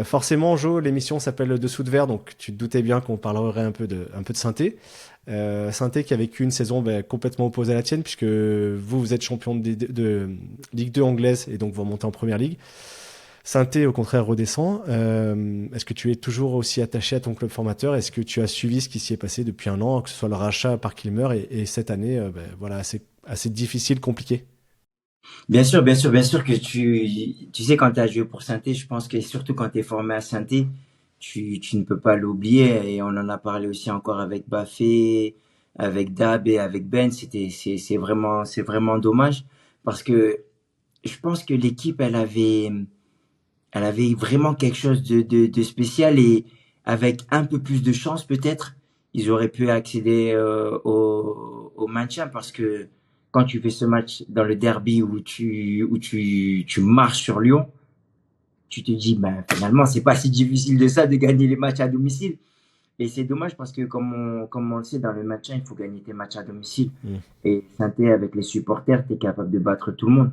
Forcément, Jo, l'émission s'appelle Dessous de verre, donc tu te doutais bien qu'on parlerait un peu de synthé. Synthé qui a vécu une saison complètement opposée à la tienne, puisque vous êtes champion de Ligue 2 anglaise et donc vous remontez en première ligue. Synthé, au contraire, redescend. Est-ce que tu es toujours aussi attaché à ton club formateur? Est-ce que tu as suivi ce qui s'y est passé depuis un an, que ce soit le rachat par Kilmer et cette année, voilà, assez difficile, compliqué? Bien sûr que tu sais, quand tu as joué pour Saint-Étienne, je pense que surtout quand tu es formé à Saint-Étienne, tu ne peux pas l'oublier. Et on en a parlé aussi encore avec Bafé, avec Dab et avec Ben. C'est vraiment dommage parce que je pense que l'équipe, elle avait vraiment quelque chose de spécial et avec un peu plus de chance, peut-être, ils auraient pu accéder au maintien parce que quand tu fais ce match dans le derby tu marches sur Lyon, tu te dis, ben, finalement, c'est pas si difficile de ça de gagner les matchs à domicile. Et c'est dommage parce que, comme on le sait, dans le maintien, il faut gagner tes matchs à domicile. Mm. Et saint avec les supporters, tu es capable de battre tout le monde.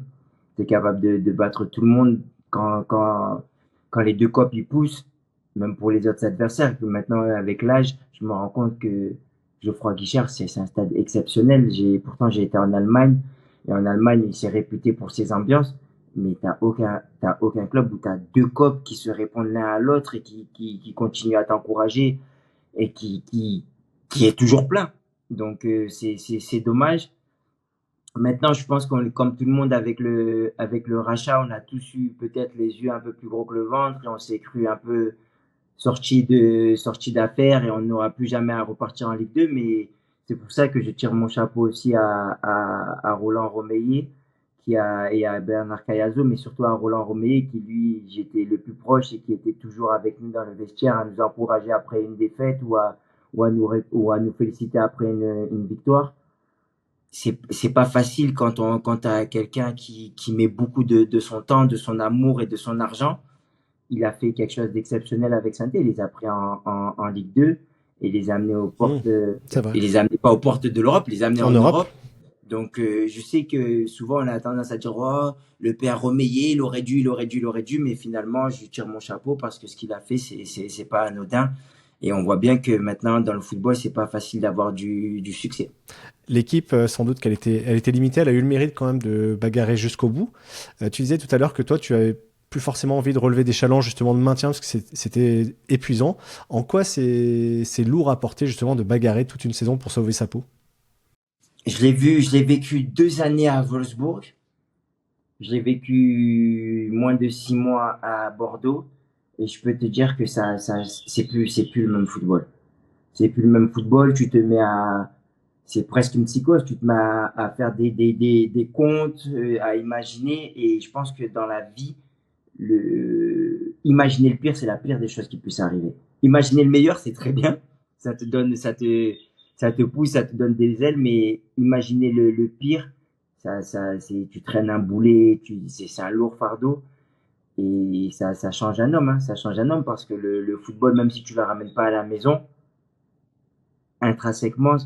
Tu es capable de battre tout le monde quand, quand, quand les deux copes ils poussent, même pour les autres adversaires. Maintenant, avec l'âge, je me rends compte que Geoffroy Guichard, c'est un stade exceptionnel. Pourtant, j'ai été en Allemagne. Et en Allemagne, il s'est réputé pour ses ambiances. Mais t'as aucun club où tu as deux copes qui se répondent l'un à l'autre et qui continuent à t'encourager et qui est toujours plein. Donc, c'est dommage. Maintenant, je pense qu'on, comme tout le monde avec le rachat, on a tous eu peut-être les yeux un peu plus gros que le ventre et on s'est cru un peu sorti d'affaires et on n'aura plus jamais à repartir en Ligue 2. Mais c'est pour ça que je tire mon chapeau aussi à Roland Romeyer et à Bernard Cayazo, mais surtout à Roland Romeyer qui, lui, j'étais le plus proche et qui était toujours avec nous dans le vestiaire à nous encourager après une défaite ou à nous féliciter après une victoire. C'est pas facile quand t'as quelqu'un qui met beaucoup de son temps, de son amour et de son argent. Il a fait quelque chose d'exceptionnel avec Saint-Étienne. Il les a pris en Ligue 2 et les a amenés aux Mm. portes, C'est vrai. et les a amenés pas aux portes de l'Europe, les a amenés En en Europe? Europe. Donc, je sais que souvent on a tendance à dire, oh, le père Romeyer, il aurait dû, mais finalement, je lui tire mon chapeau parce que ce qu'il a fait, c'est pas anodin. Et on voit bien que maintenant, dans le football, c'est pas facile d'avoir du succès. L'équipe, sans doute elle était limitée. Elle a eu le mérite quand même de bagarrer jusqu'au bout. Tu disais tout à l'heure que toi, tu avais plus forcément envie de relever des challenges justement de maintien parce que c'était épuisant. En quoi c'est lourd à porter justement de bagarrer toute une saison pour sauver sa peau? Je l'ai vécu 2 années à Wolfsburg. Je l'ai vécu moins de 6 mois à Bordeaux. Et je peux te dire que c'est plus le même football. C'est plus le même football. C'est presque une psychose. Tu te mets à faire des comptes, à imaginer. Et je pense que dans la vie, imaginer le pire, c'est la pire des choses qui puissent arriver. Imaginer le meilleur, c'est très bien. Ça te pousse, ça te donne des ailes, mais imaginer le pire, tu traînes un boulet, c'est un lourd fardeau. Et ça change un homme, hein. Ça change un homme parce que le football, même si tu ne le ramènes pas à la maison, intrinsèquement,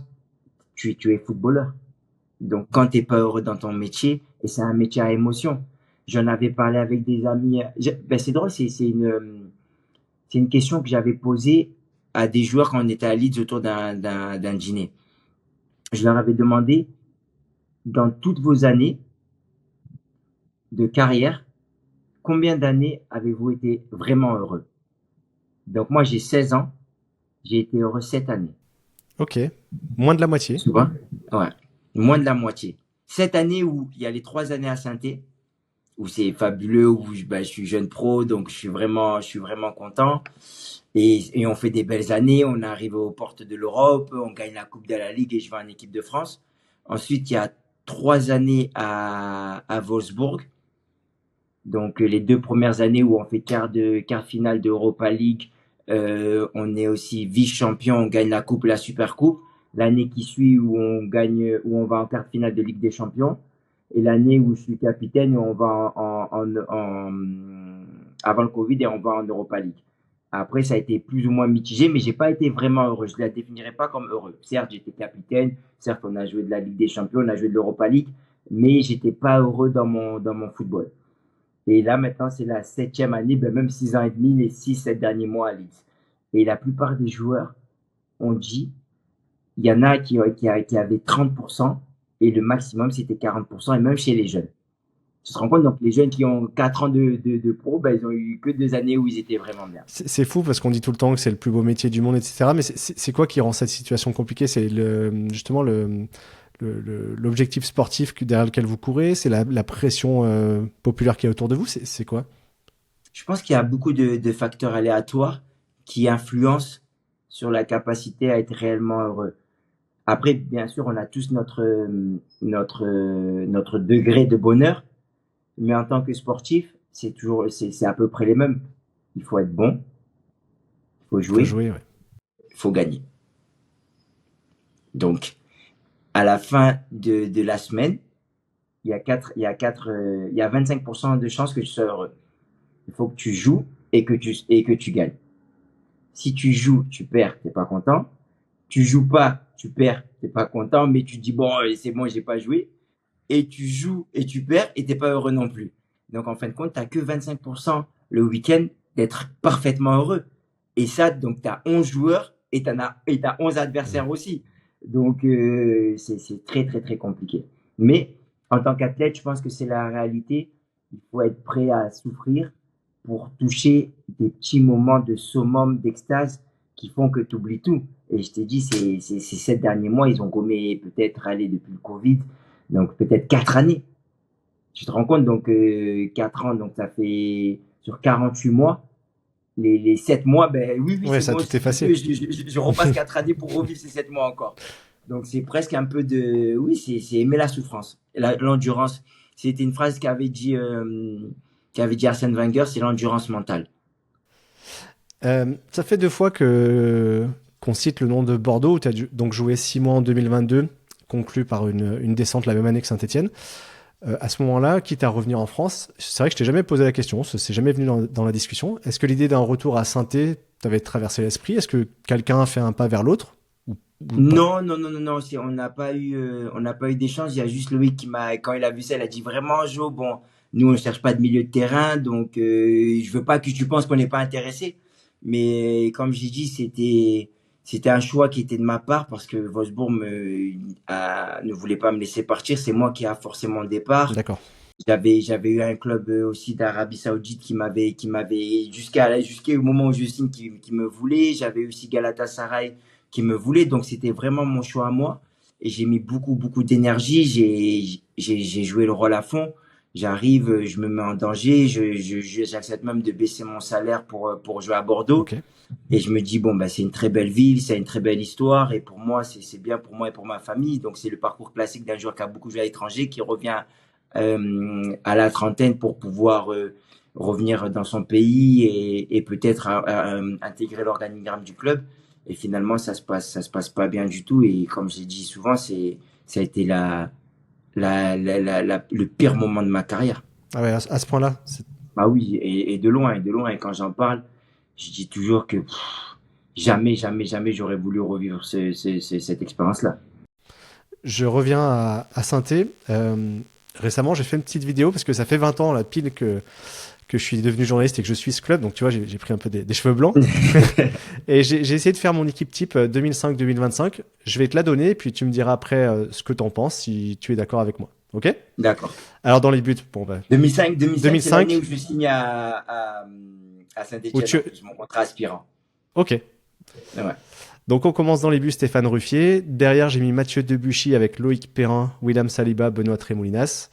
tu es footballeur. Donc, quand tu n'es pas heureux dans ton métier, et c'est un métier à émotion, j'en avais parlé avec des amis. Ben, c'est drôle, c'est une question que j'avais posée à des joueurs quand on était à Leeds autour d'un dîner. Je leur avais demandé, dans toutes vos années de carrière, combien d'années avez-vous été vraiment heureux? Donc, moi, j'ai 16 ans, j'ai été heureux 7 années. Ok, moins de la moitié. Tu vois? Ouais, moins de la moitié. 7 années où il y a les 3 années à saint où c'est fabuleux, où je suis jeune pro, donc je suis vraiment content. Et on fait des belles années, on arrive aux portes de l'Europe, on gagne la Coupe de la Ligue et je vais en équipe de France. Ensuite, il y a 3 années à Wolfsburg. Donc, les 2 premières années où on fait quart finale d'Europa League, on est aussi vice-champion, on gagne la Coupe, la Super Coupe. L'année qui suit où on va en quart finale de Ligue des Champions. Et l'année où je suis capitaine, où on va avant le Covid et on va en Europa League. Après, ça a été plus ou moins mitigé, mais j'ai pas été vraiment heureux. Je la définirais pas comme heureux. Certes, j'étais capitaine. Certes, on a joué de la Ligue des Champions, on a joué de l'Europa League, mais j'étais pas heureux dans mon football. Et là, maintenant, c'est la 7e année, ben même 6 ans et demi, les 6, 7 derniers mois à Leeds. Et la plupart des joueurs ont dit, il y en a qui avaient 30% et le maximum, c'était 40%, et même chez les jeunes. Tu te rends compte, donc les jeunes qui ont 4 ans de pro, ben, ils ont eu que 2 années où ils étaient vraiment bien. C'est fou parce qu'on dit tout le temps que c'est le plus beau métier du monde, etc. Mais c'est quoi qui rend cette situation compliquée? C'est justement l'objectif sportif derrière lequel vous courez? C'est la pression populaire qui est autour de vous? C'est quoi? Je pense qu'il y a beaucoup de facteurs aléatoires qui influencent sur la capacité à être réellement heureux. Après, bien sûr, on a tous notre degré de bonheur, mais en tant que sportif, c'est à peu près les mêmes. Il faut être bon, il faut Faut jouer, jouer, ouais. il faut gagner. Donc, à la fin de la semaine, il y a 25% de chances que tu sois heureux. Il faut que tu joues et que tu gagnes. Si tu joues, tu perds, t'es pas content. Tu joues pas, tu perds, t'es pas content, mais tu dis bon, c'est bon, j'ai pas joué. Et tu joues et tu perds et t'es pas heureux non plus. Donc en fin de compte, t'as que 25% le week-end d'être parfaitement heureux. Et ça, donc t'as 11 joueurs et t'as 11 adversaires aussi. Donc c'est très très très compliqué. Mais en tant qu'athlète, je pense que c'est la réalité. Il faut être prêt à souffrir pour toucher des petits moments de summum, d'extase qui font que tu oublies tout. Et je t'ai dit, ces 7 derniers mois, ils ont gommé peut-être aller depuis le Covid, donc peut-être 4 années. Tu te rends compte, donc 4 ans, donc ça fait sur 48 mois, les 7 mois, ben oui, oui, Ouais, c'est ça a bon, tout si tu effacé. veux, je repasse 4 années pour revivre ces 7 mois encore. Donc c'est presque un peu de, oui, c'est aimer la souffrance, l'endurance. C'était une phrase qu'avait dit Arsène Wenger, c'est l'endurance mentale. Ça fait 2 fois que qu'on cite le nom de Bordeaux, où tu as donc joué 6 mois en 2022, conclu par une descente la même année que Saint-Etienne. À ce moment-là, quitte à revenir en France, c'est vrai que je t'ai jamais posé la question, c'est jamais venu dans la discussion. Est-ce que l'idée d'un retour à Saint-Étienne t'avait traversé l'esprit? Est-ce que quelqu'un a fait un pas vers l'autre ou pas? Non, non, non, non, non, on n'a pas eu d'échange. Il y a juste Loïc quand il a vu ça, il a dit vraiment, Jo, bon, nous, on ne cherche pas de milieu de terrain, donc je veux pas que tu penses qu'on n'est pas intéressé. Mais comme j'ai dit, c'était un choix qui était de ma part parce que Wolfsburg ne voulait pas me laisser partir. C'est moi qui a forcé mon départ. D'accord. J'avais eu un club aussi d'Arabie Saoudite jusqu'au moment où je signe, qui me voulait. J'avais aussi Galatasaray qui me voulait. Donc, c'était vraiment mon choix à moi. Et j'ai mis beaucoup, beaucoup d'énergie. J'ai joué le rôle à fond. J'arrive, je me mets en danger. J'accepte même de baisser mon salaire pour jouer à Bordeaux. Ok. Et je me dis, bon, bah, c'est une très belle ville, c'est une très belle histoire. Et pour moi, c'est bien pour moi et pour ma famille. Donc, c'est le parcours classique d'un joueur qui a beaucoup joué à l'étranger, qui revient à la trentaine pour pouvoir revenir dans son pays et peut-être intégrer l'organigramme du club. Et finalement, ça se passe pas bien du tout. Et comme j'ai dit souvent, ça a été le pire moment de ma carrière. Ah ouais, à ce point-là. Bah oui, et de loin, et de loin. Et quand j'en parle, je dis toujours que jamais, jamais, jamais j'aurais voulu revivre cette expérience-là. Je reviens à Saint-Étienne. Récemment, j'ai fait une petite vidéo parce que ça fait 20 ans, la pile que je suis devenu journaliste et que je suis ce club. Donc, tu vois, j'ai pris un peu des cheveux blancs. Et j'ai essayé de faire mon équipe type 2005-2025. Je vais te la donner et puis tu me diras après ce que tu en penses, si tu es d'accord avec moi. Ok? D'accord. Alors, dans les buts, bon, bah, 2005, c'est 2005, l'année où je signe à où Saint-Etienne, tu... en plus, mon contrat aspirant. Ok. Ouais. Donc, on commence dans les buts, Stéphane Ruffier. Derrière, j'ai mis Mathieu Debuchy avec Loïc Perrin, William Saliba, Benoît Trémoulinas.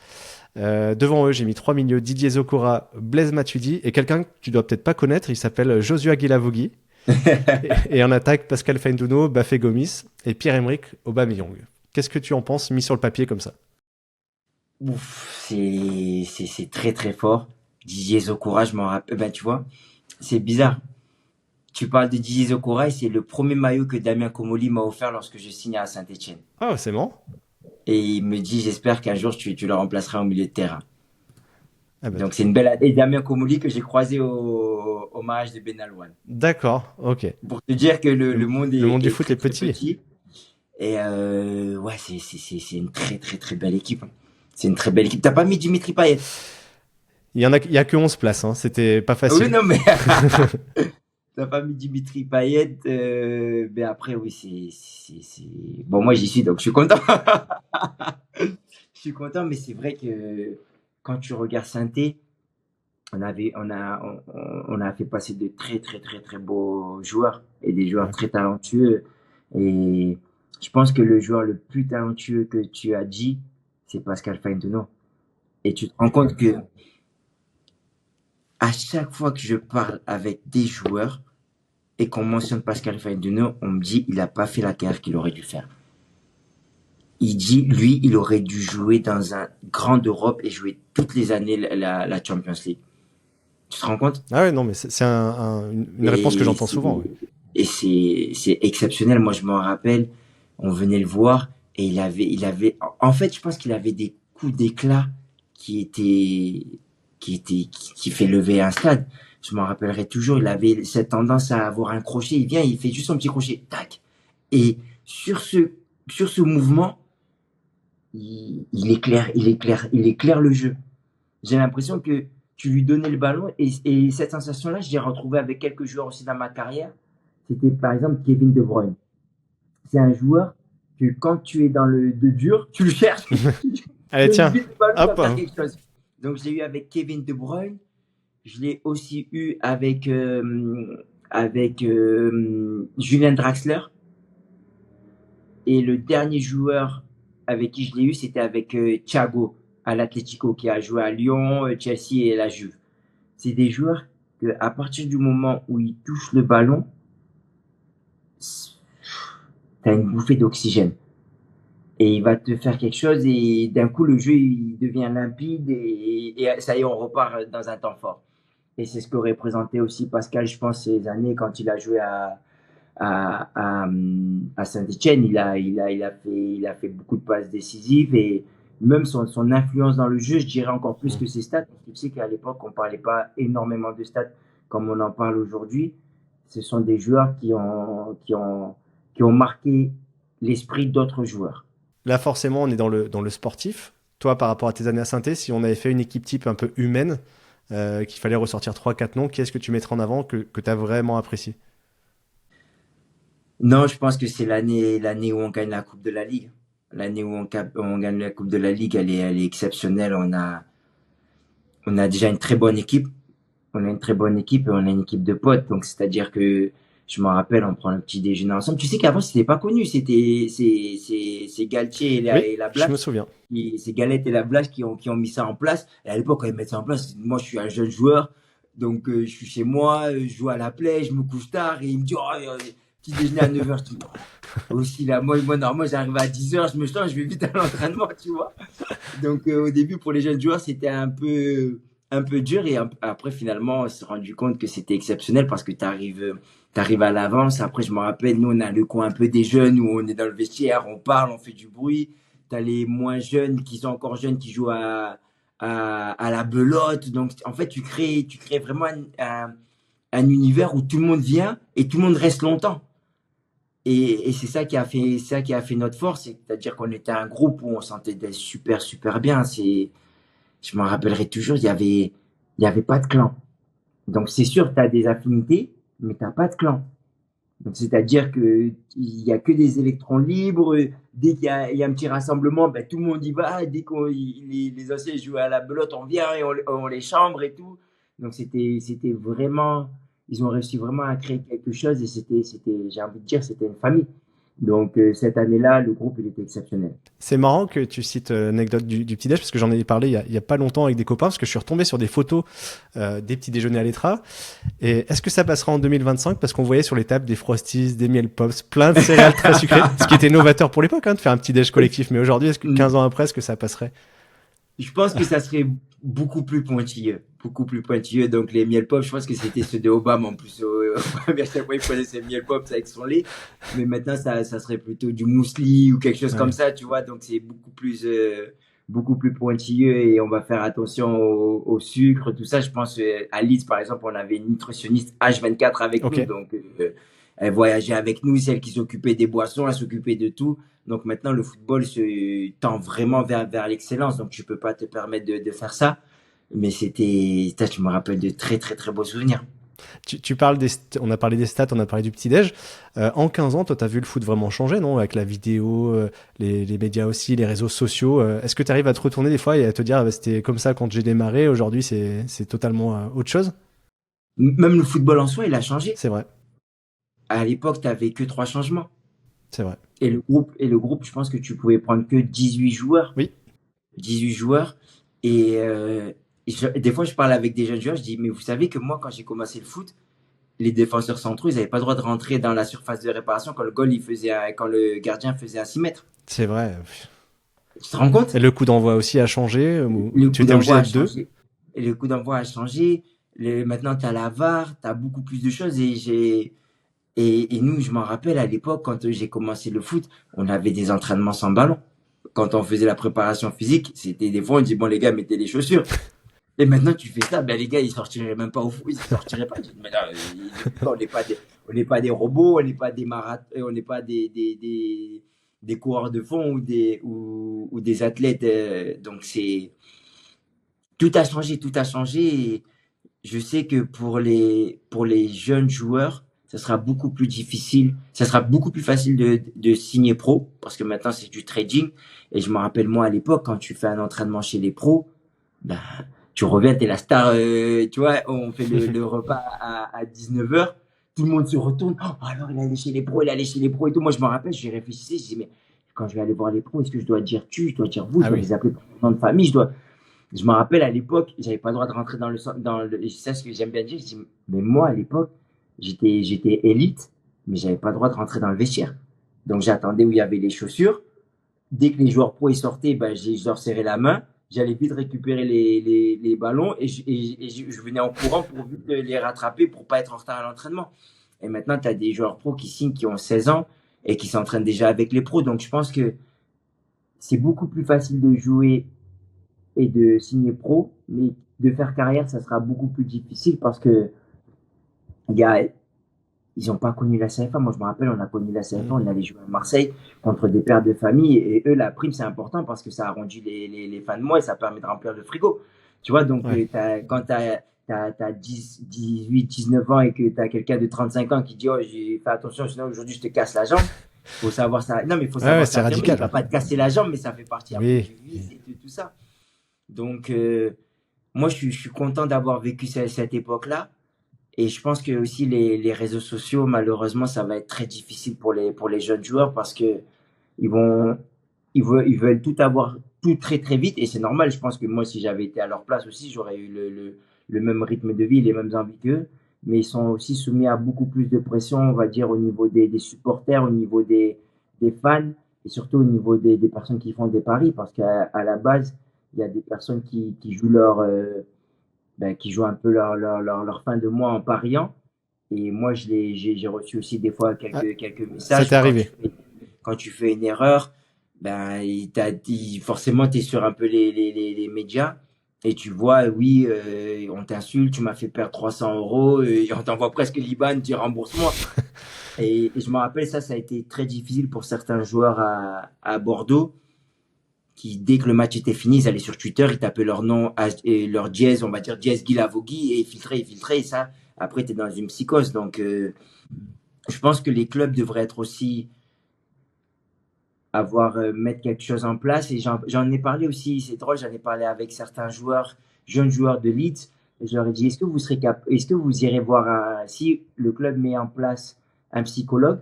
Devant eux, j'ai mis 3 milieux, Didier Zokora, Blaise Matuidi et quelqu'un que tu dois peut-être pas connaître, il s'appelle Josua Guilavogui. et en attaque, Pascal Feindouno, Bafé Gomis et Pierre-Emerick Aubameyang. Qu'est-ce que tu en penses, mis sur le papier comme ça? Ouf, c'est très très fort. Didier Zokora, je m'en rappelle. Ben, tu vois, c'est bizarre. Tu parles de Didier Zokora et c'est le premier maillot que Damien Comoli m'a offert lorsque je signe à Saint-Etienne. Ah, c'est marrant. Et il me dit, j'espère qu'un jour tu le remplaceras au milieu de terrain. Ah bah, Donc c'est une belle. Et Damien Comoli que j'ai croisé au mariage de Benalouane. d'accord, ok. Pour te dire que le monde Le monde du est foot très est très petit. petit. Et ouais, c'est une très très très belle équipe. C'est une très belle équipe. T'as pas mis Dimitri Payet? Il y a que 11 places, hein. C'était pas Oui, facile. non, mais t'as pas mis Dimitri Payet, mais après, oui, bon, moi, j'y suis, donc je suis content. Je suis content, mais c'est vrai que quand tu regardes Saint-Étienne, on a fait passer de très, très, très, très beaux joueurs et des joueurs Ouais. très talentueux. Et je pense que le joueur le plus talentueux que tu as dit, c'est Pascal Feinteno. Et tu te rends compte que à chaque fois que je parle avec des joueurs et qu'on mentionne Pascal Feinteno, on me dit il n'a pas fait la carrière qu'il aurait dû faire. Il dit, lui, il aurait dû jouer dans un grand d'Europe et jouer toutes les années la Champions League. Tu te rends compte? Ah ouais, non, mais c'est une réponse que Et j'entends souvent. Ouais. c'est exceptionnel. Moi, je m'en rappelle, on venait le voir et en fait, je pense qu'il avait des coups d'éclat qui étaient, qui fait lever un stade. Je m'en rappellerai toujours. Il avait cette tendance à avoir un crochet. Il vient, il fait juste son petit crochet, tac. Et sur ce mouvement, il éclaire le jeu. J'ai l'impression que tu lui donnais le ballon et cette sensation-là, je l'ai retrouvée avec quelques joueurs aussi dans ma carrière. C'était par exemple Kevin De Bruyne. C'est un joueur que quand tu es dans le de dur, tu le cherches, tu Allez, donnes tiens, vite le ballon, il va hop. faire quelque chose. Donc je l'ai eu avec Kevin De Bruyne, je l'ai aussi eu avec Julien Draxler et le dernier joueur avec qui je l'ai eu, c'était avec Thiago à l'Atlético qui a joué à Lyon, Chelsea et la Juve. C'est des joueurs que à partir du moment où ils touchent le ballon, t'as une bouffée d'oxygène. Et il va te faire quelque chose et d'un coup le jeu il devient limpide et ça y est on repart dans un temps fort. Et c'est ce que représentait aussi Pascal, je pense, ces années quand il a joué à Saint-Etienne. Il a fait beaucoup de passes décisives et même son influence dans le jeu, je dirais encore plus que ses stats. Tu sais qu'à l'époque, on parlait pas énormément de stats comme on en parle aujourd'hui. Ce sont des joueurs qui ont marqué l'esprit d'autres joueurs. Là, forcément, on est dans le sportif. Toi, par rapport à tes années à Saint-Étienne, si on avait fait une équipe type un peu humaine, qu'il fallait ressortir trois quatre noms, qu'est-ce que tu mettrais en avant que tu as vraiment apprécié? Non, je pense que c'est l'année où on gagne la Coupe de la Ligue. L'année où on gagne la Coupe de la Ligue, elle est exceptionnelle. On a déjà une très bonne équipe. On a une très bonne équipe et on a une équipe de potes. Donc, c'est-à-dire que je me rappelle, on prend un petit déjeuner ensemble. Tu sais qu'avant, c'était pas connu. C'est Galtier Oui, et la je me Blache. souviens. C'est Galette et la Blache qui ont mis ça en place. Et à l'époque, quand ils mettent ça en place, moi, je suis un jeune joueur. Donc, je suis chez moi, je joue à la play, je me couche tard. Et il me dit, oh, petit déjeuner à 9h. Je dis, aussi, là, moi, normalement, j'arrive à 10h, je me change, je vais vite à l'entraînement, tu vois. Donc, au début, pour les jeunes joueurs, c'était un peu dur. Et après, finalement, on s'est rendu compte que c'était exceptionnel parce que t'arrives à l'avance. Après, je me rappelle, nous, on a le coin un peu des jeunes où on est dans le vestiaire, on parle, on fait du bruit. T'as les moins jeunes qui sont encore jeunes qui jouent à la belote. Donc, en fait, tu crées vraiment un univers où tout le monde vient et tout le monde reste longtemps. Et c'est ça qui a fait notre force, c'est-à-dire qu'on était un groupe où on s'entendait super, super bien. Je m'en rappellerai toujours, il y avait pas de clan. Donc c'est sûr, tu as des affinités, mais t'as pas de clan. Donc c'est-à-dire que il y a que des électrons libres. Dès il y a un petit rassemblement, ben, tout le monde y va. Dès que les anciens jouent à la belote, on vient et on les chambre et tout. Donc c'était vraiment, ils ont réussi vraiment à créer quelque chose et j'ai envie de dire, c'était une famille. Donc cette année-là, le groupe, il était exceptionnel. C'est marrant que tu cites l'anecdote du petit-déj, parce que j'en ai parlé il y a pas longtemps avec des copains, parce que je suis retombé sur des photos des petits déjeuners à l'Etra. Et est-ce que ça passera en 2025? Parce qu'on voyait sur les tables des Frosties, des Miel Pops, plein de céréales très sucrées, ce qui était novateur pour l'époque, hein, de faire un petit déj collectif. Mais aujourd'hui, est-ce que 15 ans après, est-ce que ça passerait? Je pense que ça serait beaucoup plus pointilleux. Beaucoup plus pointilleux. Donc, les miel pop, je pense que c'était ceux de Obama en plus. À chaque fois, il prenait ses miel pop avec son lait. Mais maintenant, ça serait plutôt du muesli ou quelque chose comme Ouais. ça, tu vois. Donc, c'est beaucoup plus pointilleux et on va faire attention au sucre, tout ça. Je pense, à Leeds, par exemple, on avait une nutritionniste H24 avec Ok. nous. Donc, elle voyageait avec nous, celle qui s'occupait des boissons, elle s'occupait de tout. Donc maintenant, le football se tend vraiment vers l'excellence. Donc tu peux pas te permettre de faire ça. Mais je me rappelle de très, très, très beaux souvenirs. Tu parles on a parlé des stats, on a parlé du petit-déj. En 15 ans, toi, tu as vu le foot vraiment changer, non? Avec la vidéo, les médias aussi, les réseaux sociaux. Est-ce que tu arrives à te retourner des fois et à te dire, ah, bah, c'était comme ça quand j'ai démarré, aujourd'hui, c'est totalement autre chose? Même le football en soi, il a changé. C'est vrai, À l'époque, tu n'avais que trois changements. c'est vrai. Et le groupe, je pense que tu pouvais prendre que 18 joueurs. Oui, 18 joueurs. Et des fois, je parle avec des jeunes joueurs, je dis, mais vous savez que moi, quand j'ai commencé le foot, les défenseurs centraux, ils n'avaient pas le droit de rentrer dans la surface de réparation quand quand le gardien faisait un 6 mètres. c'est vrai. Tu te rends compte? Et le coup d'envoi aussi a changé. Le Tu coup étais obligé d'envoi a d'être deux. changé. Et le coup d'envoi a changé. Maintenant, tu as la VAR, tu as beaucoup plus de choses. Et nous, je m'en rappelle à l'époque, quand j'ai commencé le foot, on avait des entraînements sans ballon. Quand on faisait la préparation physique, c'était des fois, on dit, bon, les gars, mettez les chaussures. Et maintenant, tu fais ça, ben, les gars, ils sortiraient même pas au foot, ils sortiraient pas. Je dis, mais non, on n'est pas des robots, on n'est pas des on n'est pas des coureurs de fond ou des athlètes. Donc, tout a changé, tout a changé. Et je sais que pour les jeunes joueurs, ça sera beaucoup plus difficile, ça sera beaucoup plus facile de signer pro, parce que maintenant, c'est du trading. Et je me rappelle, moi, à l'époque, quand tu fais un entraînement chez les pros, ben, tu reviens, t'es la star, tu vois, on fait le repas à 19h, tout le monde se retourne. Oh, alors, il est allé chez les pros, il est allé chez les pros et tout. Moi, je me rappelle, j'y réfléchissais, je dis, mais quand je vais aller voir les pros, est-ce que je dois dire tu, je dois dire vous, je Ah dois oui. les appeler par leur nom de famille, je me rappelle à l'époque, j'avais pas le droit de rentrer et c'est ça ce que j'aime bien dire, je dis, mais moi, à l'époque, j'étais élite, mais j'avais pas le droit de rentrer dans le vestiaire. Donc, j'attendais où il y avait les chaussures. Dès que les joueurs pro ils sortaient, ben, je leur serrais la main. J'allais vite récupérer les ballons et je venais en courant pour vite les rattraper pour pas être en retard à l'entraînement. Et maintenant, tu as des joueurs pro qui signent, qui ont 16 ans et qui s'entraînent déjà avec les pros. Donc, je pense que c'est beaucoup plus facile de jouer et de signer pro, mais de faire carrière, ça sera beaucoup plus difficile parce que il y a, ils n'ont pas connu la CFA. Moi, je me rappelle, on a connu la CFA, on allait jouer à Marseille contre des pères de famille. Et eux, la prime, c'est important parce que ça arrondit les fins de mois et ça permet de remplir le frigo. Tu vois, donc, Ouais. quand tu as 10, 18, 19 ans et que tu as quelqu'un de 35 ans qui dit, oh, j'ai fait attention, sinon aujourd'hui, je te casse la jambe. Faut savoir ça. Non, mais il faut Ouais, ouais, savoir c'est s'affirmer. Il radical. va pas te casser la jambe, mais ça fait partie après Oui. du vice et tout ça. Donc, moi, je suis content d'avoir vécu cette époque-là. Et je pense que aussi les réseaux sociaux, malheureusement, ça va être très difficile pour les jeunes joueurs parce que ils vont, ils veulent tout avoir tout très très vite. Et c'est normal. Je pense que moi, si j'avais été à leur place aussi, j'aurais eu le même rythme de vie, les mêmes envies qu'eux. Mais ils sont aussi soumis à beaucoup plus de pression, on va dire, au niveau des supporters, au niveau des fans et surtout au niveau des personnes qui font des paris parce qu'à la base, il y a des personnes qui jouent qui jouent un peu leur fin de mois en pariant. Et moi, j'ai reçu aussi des fois Ah, quelques ça messages t'est où arrivé. quand tu fais une erreur, ben, il t'a dit, forcément, tu es sur un peu les médias et tu vois, oui, on t'insulte, tu m'as fait perdre 300 euros, et on t'envoie presque l'IBAN, dis rembourse-moi. Et je me rappelle, ça a été très difficile pour certains joueurs à Bordeaux qui, dès que le match était fini, ils allaient sur Twitter, ils tapaient leur nom et leur dièse, on va dire dièse Guy Lavogui, et ils filtraient, et ça, après, tu es dans une psychose. Donc, je pense que les clubs devraient être aussi mettre quelque chose en place. Et j'en ai parlé aussi, c'est drôle, j'en ai parlé avec certains joueurs, jeunes joueurs de Leeds. Et je leur ai dit, est-ce que vous irez voir si le club met en place un psychologue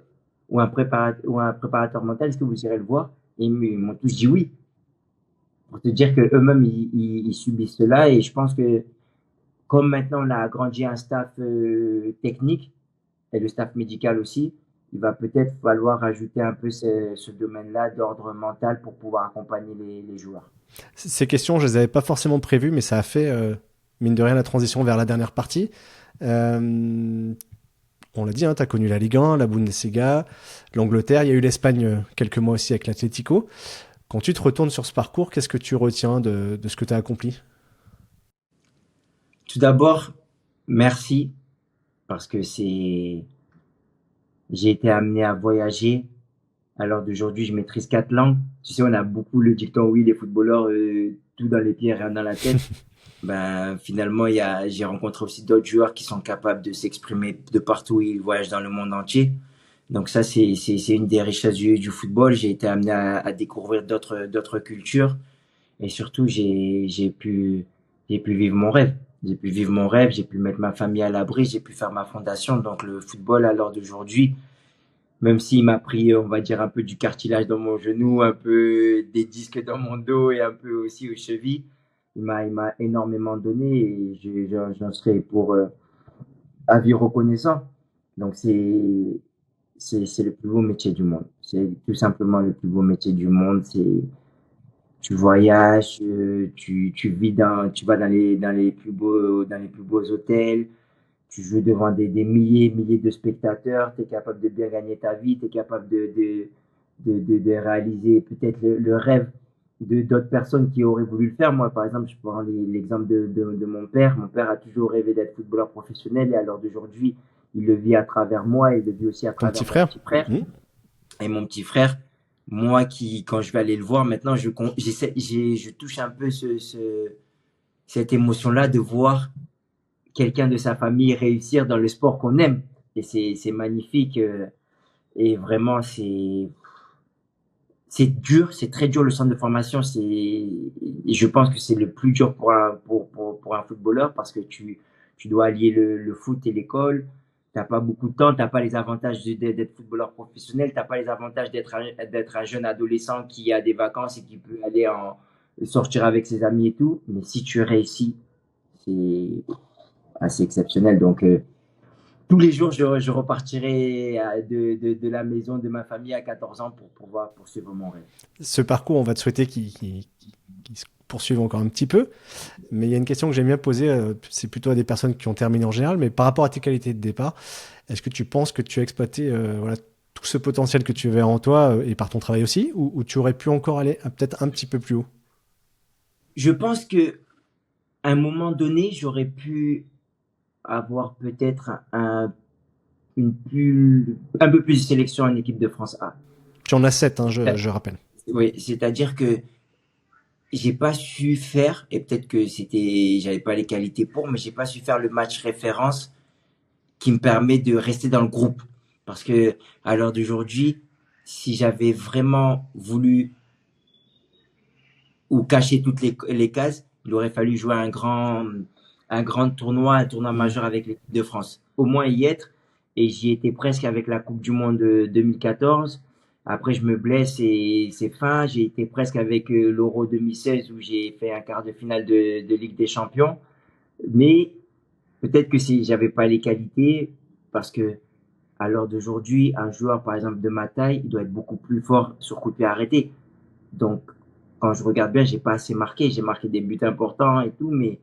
ou un préparateur mental, est-ce que vous irez le voir? Et ils m'ont tous dit oui, pour te dire que eux-mêmes ils subissent cela. Et je pense que comme maintenant on a agrandi un staff technique et le staff médical aussi, il va peut-être falloir ajouter un peu ce domaine-là d'ordre mental pour pouvoir accompagner les joueurs. Ces questions, je les avais pas forcément prévues, mais ça a fait, mine de rien, la transition vers la dernière partie. Euh, on l'a dit, hein, tu as connu la Ligue 1, la Bundesliga, l'Angleterre, il y a eu l'Espagne quelques mois aussi avec l'Atlético. Quand tu te retournes sur ce parcours, qu'est-ce que tu retiens de ce que tu as accompli? Tout d'abord, merci parce que j'ai été amené à voyager. À l'heure d'aujourd'hui, je maîtrise 4 langues. Tu sais, on a beaucoup le dicton, oui, les footballeurs, tout dans les pieds, rien dans la tête. Ben, finalement, j'ai rencontré aussi d'autres joueurs qui sont capables de s'exprimer de partout où ils voyagent dans le monde entier. Donc ça, c'est une des richesses du football. J'ai été amené à découvrir d'autres cultures et surtout, j'ai pu vivre mon rêve. J'ai pu vivre mon rêve, j'ai pu mettre ma famille à l'abri, j'ai pu faire ma fondation. Donc le football, à l'heure d'aujourd'hui, même s'il m'a pris, on va dire, un peu du cartilage dans mon genou, un peu des disques dans mon dos et un peu aussi aux chevilles, il m'a énormément donné et j'en serai pour avis reconnaissant. Donc c'est le plus beau métier du monde. C'est tout simplement le plus beau métier du monde. Tu voyages, tu vis tu vas dans les plus beaux hôtels, tu joues devant des milliers et milliers de spectateurs, tu es capable de bien gagner ta vie, tu es capable de réaliser peut-être le rêve de d'autres personnes qui auraient voulu le faire. Moi, par exemple, je prends l'exemple de mon père. Mon père a toujours rêvé d'être footballeur professionnel et à l'heure d'aujourd'hui, il le vit à travers moi et il le vit aussi à Ton petit travers mon frère? petit frère. Hmm. Et mon petit frère, moi qui, quand je vais aller le voir, maintenant, je touche un peu cette émotion-là de voir quelqu'un de sa famille réussir dans le sport qu'on aime. Et c'est magnifique. Et vraiment, c'est dur, c'est très dur le centre de formation. Je pense que c'est le plus dur pour un footballeur parce que tu dois allier le foot et l'école. T'as pas beaucoup de temps, t'as pas les avantages d'être footballeur professionnel, t'as pas les avantages d'être un jeune adolescent qui a des vacances et qui peut aller sortir avec ses amis et tout. Mais si tu réussis, c'est assez exceptionnel. Donc, tous les jours, je repartirai de la maison de ma famille à 14 ans pour pouvoir poursuivre mon rêve. Ce parcours, on va te souhaiter qu'il se poursuive encore un petit peu. Mais il y a une question que j'aime bien poser, c'est plutôt à des personnes qui ont terminé en général, mais par rapport à tes qualités de départ, est-ce que tu penses que tu as exploité voilà, tout ce potentiel que tu avais en toi et par ton travail aussi, ou tu aurais pu encore aller peut-être un petit peu plus haut? Je pense que à un moment donné, j'aurais pu avoir peut-être un peu plus de sélection en équipe de France A. Tu en as 7, hein, je rappelle. Oui, c'est-à-dire que j'ai pas su faire, et peut-être que j'avais pas les qualités pour, mais j'ai pas su faire le match référence qui me permet de rester dans le groupe. Parce que à l'heure d'aujourd'hui, si j'avais vraiment voulu ou cacher toutes les cases, il aurait fallu jouer un grand tournoi, un tournoi Hmm. majeur avec l'équipe de France. Au moins y être. Et j'y étais presque avec la Coupe du Monde de 2014. Après, je me blesse et c'est fin. J'ai été presque avec l'Euro 2016 où j'ai fait un quart de finale de Ligue des Champions. Mais peut-être que si j'avais pas les qualités, parce que à l'heure d'aujourd'hui, un joueur, par exemple, de ma taille, il doit être beaucoup plus fort sur coup de pied arrêté. Donc, quand je regarde bien, j'ai pas assez marqué. J'ai marqué des buts importants et tout, mais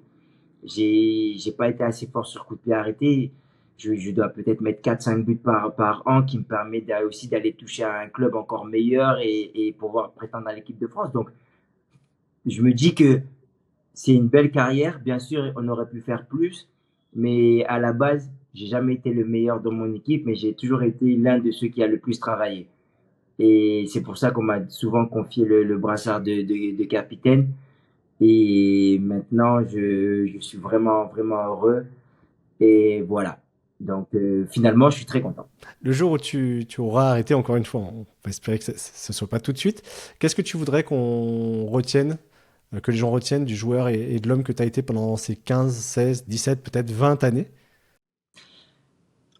j'ai pas été assez fort sur coup de pied arrêté. Je dois peut-être mettre 4 5 buts par an qui me permet aussi d'aller toucher à un club encore meilleur et pouvoir prétendre à l'équipe de France. Donc, je me dis que c'est une belle carrière. Bien sûr, on aurait pu faire plus, mais à la base, j'ai jamais été le meilleur dans mon équipe, mais j'ai toujours été l'un de ceux qui a le plus travaillé. Et c'est pour ça qu'on m'a souvent confié le brassard de capitaine. Et maintenant, je suis vraiment, vraiment heureux. Et voilà. Donc, finalement, je suis très content. Le jour où tu auras arrêté, encore une fois, on va espérer que ce ne soit pas tout de suite, qu'est-ce que tu voudrais qu'on retienne, que les gens retiennent du joueur et de l'homme que tu as été pendant ces 15, 16, 17, peut-être 20 années?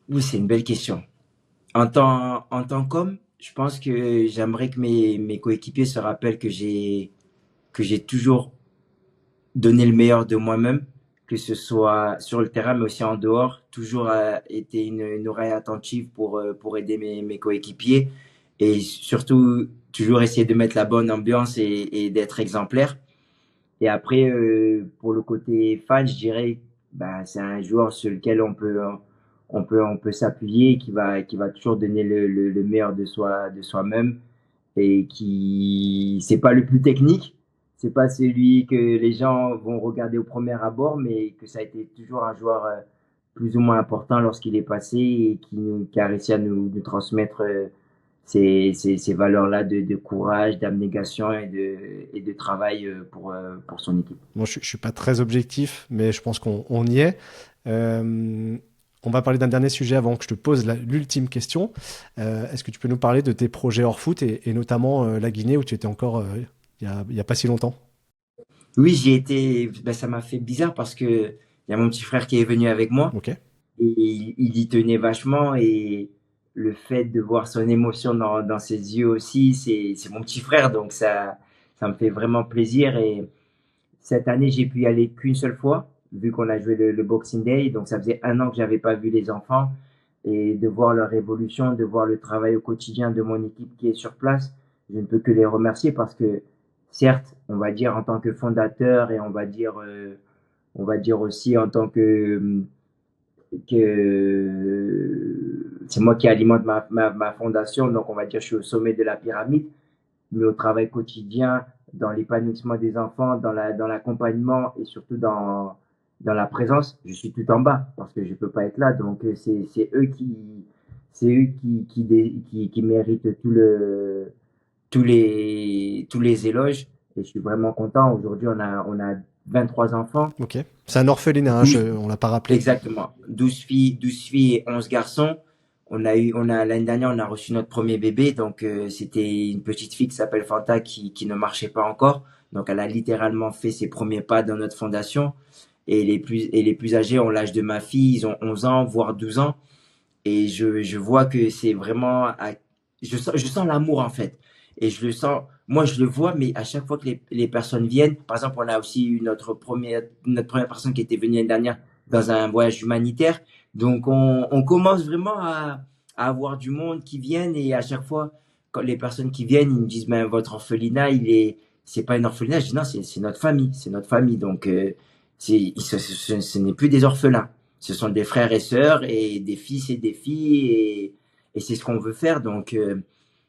Oui, c'est une belle question. En tant qu'homme, je pense que j'aimerais que mes coéquipiers se rappellent que j'ai toujours donné le meilleur de moi-même, que ce soit sur le terrain, mais aussi en dehors. Toujours été une oreille attentive pour aider mes coéquipiers et surtout toujours essayer de mettre la bonne ambiance et d'être exemplaire. Et après, pour le côté fan, je dirais, bah, c'est un joueur sur lequel on peut s'appuyer, qui va toujours donner le meilleur de soi-même et qui, c'est pas le plus technique, c'est pas celui que les gens vont regarder au premier abord, mais que ça a été toujours un joueur plus ou moins important lorsqu'il est passé et qui a réussi à nous transmettre ces valeurs-là de courage, d'abnégation et de travail pour son équipe. Moi, je suis pas très objectif, mais je pense qu'on y est. Euh, on va parler d'un dernier sujet avant que je te pose l'ultime question. Est-ce que tu peux nous parler de tes projets hors foot et notamment la Guinée où tu étais encore il y a pas si longtemps? Oui, j'y étais, ben, ça m'a fait bizarre parce que il y a mon petit frère qui est venu avec moi Ok. et il y tenait vachement et le fait de voir son émotion dans ses yeux aussi, c'est mon petit frère, donc ça me fait vraiment plaisir et cette année, j'ai pu y aller qu'une seule fois, vu qu'on a joué le Boxing Day. Donc, ça faisait un an que j'avais pas vu les enfants et de voir leur évolution, de voir le travail au quotidien de mon équipe qui est sur place. Je ne peux que les remercier parce que, certes, on va dire en tant que fondateur et on va dire aussi en tant que c'est moi qui alimente ma fondation. Donc, on va dire, je suis au sommet de la pyramide, mais au travail quotidien, dans l'épanouissement des enfants, dans l'accompagnement et surtout dans la présence, je suis tout en bas parce que je peux pas être là. Donc c'est eux qui méritent tous les éloges et je suis vraiment content. Aujourd'hui, on a 23 enfants, Ok. C'est un orphelinat, hein, 12, on l'a pas rappelé. exactement, 12 filles et 11 garçons. L'année dernière, on a reçu notre premier bébé, donc c'était une petite fille qui s'appelle Fanta qui ne marchait pas encore, donc elle a littéralement fait ses premiers pas dans notre fondation. Et les plus âgés ont l'âge de ma fille, ils ont 11 ans, voire 12 ans, et je vois que c'est vraiment, je sens l'amour en fait, et je le sens, moi je le vois, mais à chaque fois que les personnes viennent, par exemple, on a aussi eu notre première personne qui était venue l'année dernière dans un voyage humanitaire, donc on commence vraiment à avoir du monde qui viennent, et à chaque fois, quand les personnes qui viennent, ils me disent, ben, votre orphelinat, c'est pas une orphelinat, je dis non, c'est notre famille, donc, ce n'est plus des orphelins. Ce sont des frères et sœurs et des fils et des filles et c'est ce qu'on veut faire. Donc,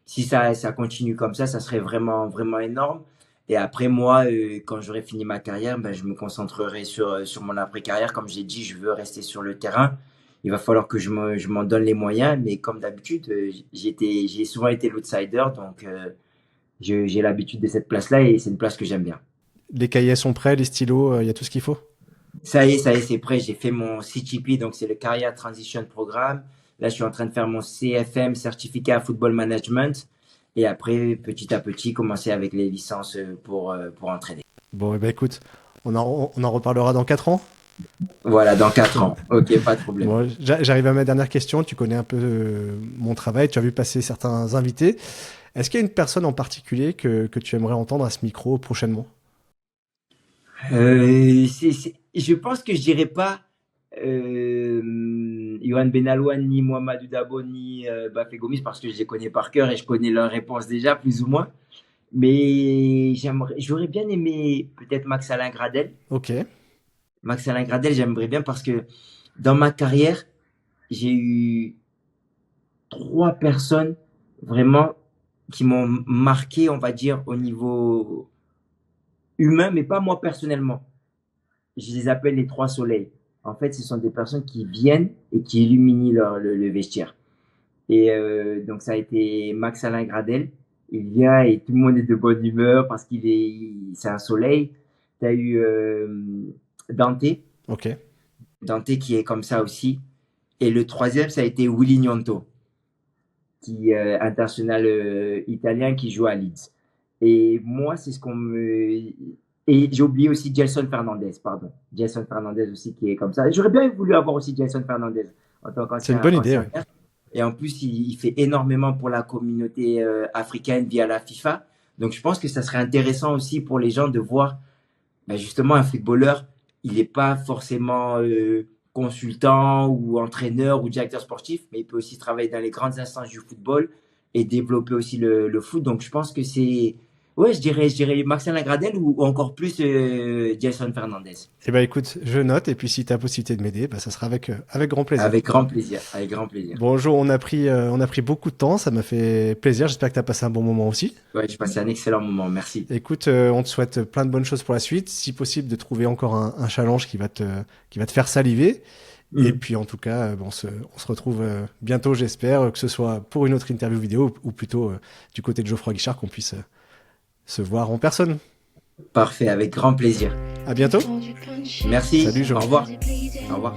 si ça continue comme ça serait vraiment, vraiment énorme. Et après, moi, quand j'aurai fini ma carrière, ben, je me concentrerai sur mon après-carrière. Comme j'ai dit, je veux rester sur le terrain. Il va falloir que je m'en donne les moyens. Mais comme d'habitude, j'ai souvent été l'outsider. Donc, j'ai l'habitude de cette place-là et c'est une place que j'aime bien. Les cahiers sont prêts, les stylos, il y a tout ce qu'il faut? Ça y est, c'est prêt. J'ai fait mon CTP, donc c'est le Career Transition Programme. Là, je suis en train de faire mon CFM, Certificat Football Management. Et après, petit à petit, commencer avec les licences pour entraîner. Bon, eh ben écoute, on en reparlera dans 4 ans. Voilà, dans 4 ans. Ok, pas de problème. Bon, j'arrive à ma dernière question. Tu connais un peu mon travail, tu as vu passer certains invités. Est-ce qu'il y a une personne en particulier que tu aimerais entendre à ce micro prochainement? Je pense que je dirais pas Yohan Benalouane, ni Mohamedou Dabo, ni Bafé Gomis, parce que je les connais par cœur et je connais leurs réponses déjà, plus ou moins. Mais j'aurais bien aimé peut-être Max Alain Gradel. Ok, Max Alain Gradel, j'aimerais bien parce que dans ma carrière, j'ai eu trois personnes vraiment qui m'ont marqué, on va dire, au niveau humain, mais pas moi personnellement. Je les appelle les trois soleils. En fait, ce sont des personnes qui viennent et qui illuminent le vestiaire. Et donc, ça a été Max Alain Gradel. Il vient et tout le monde est de bonne humeur parce c'est un soleil. Tu as eu Dante, ok. Dante qui est comme ça aussi. Et le troisième, ça a été Willy Gnonto, qui international italien qui joue à Leeds. Et moi, c'est ce qu'on me... Et j'ai oublié aussi Gelson Fernandez, pardon. Gelson Fernandez aussi qui est comme ça. J'aurais bien voulu avoir aussi Gelson Fernandez en tant C'est une bonne idée, ancien ouais. maire. Et en plus, il fait énormément pour la communauté africaine via la FIFA. Donc, je pense que ça serait intéressant aussi pour les gens de voir, ben, justement, un footballeur, il n'est pas forcément consultant ou entraîneur ou directeur sportif, mais il peut aussi travailler dans les grandes instances du football et développer aussi le foot. Donc, je pense que c'est, ouais, je dirais Maxime Lagradel ou encore plus Jason Fernandez. Eh ben écoute, je note et puis si tu as la possibilité de m'aider, bah, ça sera avec grand plaisir. Avec grand plaisir, avec grand plaisir. Bonjour, on a pris beaucoup de temps, ça m'a fait plaisir. J'espère que tu as passé un bon moment aussi. Ouais, j'ai passé un excellent moment, merci. Écoute, on te souhaite plein de bonnes choses pour la suite. Si possible, de trouver encore un challenge qui va te faire saliver. Et puis en tout cas, on se retrouve bientôt, j'espère, que ce soit pour une autre interview vidéo ou plutôt du côté de Geoffroy Guichard, qu'on puisse se voir en personne. Parfait, avec grand plaisir. À bientôt. Merci. Salut, Joe. Au revoir. Au revoir.